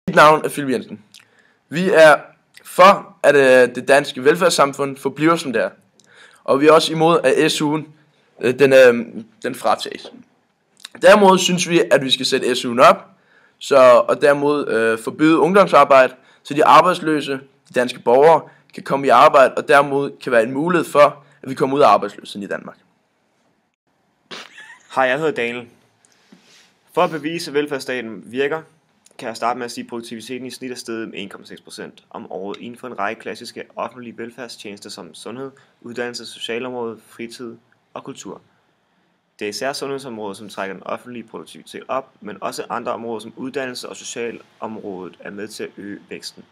Mit navn er Philip Jensen. Vi er for, at det danske velfærdssamfund forbliver som det er. Og vi er også imod, at SU'en den fratages. Derimod synes vi, at vi skal sætte SU'en op, og dermed forbyde ungdomsarbejde, så de arbejdsløse, de danske borgere, kan komme i arbejde, og dermed kan være en mulighed for, at vi kommer ud af arbejdsløsheden i Danmark. Hej, jeg hedder Daniel. For at bevise, at velfærdsstaten virker, kan jeg starte med at sige, at produktiviteten i snit er steget med 1,6% om året inden for en række klassiske offentlige velfærdstjenester som sundhed, uddannelse, socialområde, fritid og kultur. Det er især sundhedsområdet, som trækker den offentlige produktivitet op, men også andre områder som uddannelse og socialområdet er med til at øge væksten.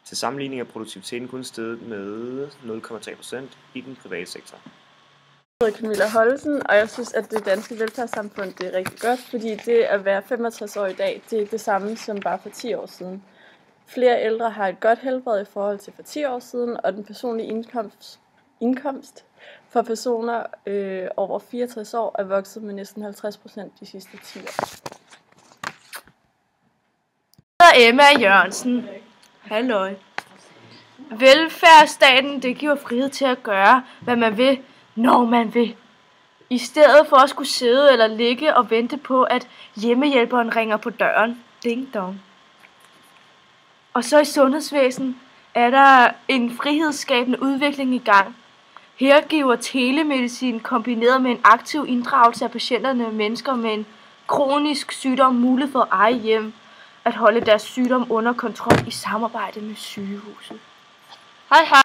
Til sammenligning er produktiviteten kun steget med 0,3% i den private sektor. Jeg hedder Camilla Hollesen, og jeg synes, at det danske velfærdssamfund det er rigtig godt, fordi det at være 65 år i dag, det er det samme som bare for 10 år siden. Flere ældre har et godt helbred i forhold til for 10 år siden, og den personlige indkomst for personer over 64 år er vokset med næsten 50% de sidste 10 år. Jeg hedder Emma Jørgensen. Halløj. Velfærdsstaten, det giver frihed til at gøre, hvad man vil, når man vil. I stedet for at skulle sidde eller ligge og vente på, at hjemmehjælperen ringer på døren. Ding dong. Og så i sundhedsvæsen er der en frihedsskabende udvikling i gang. Her giver telemedicin kombineret med en aktiv inddragelse af patienterne mennesker med en kronisk sygdom mulighed for at eje hjem at holde deres sygdom under kontrol i samarbejde med sygehuset. Hej hej.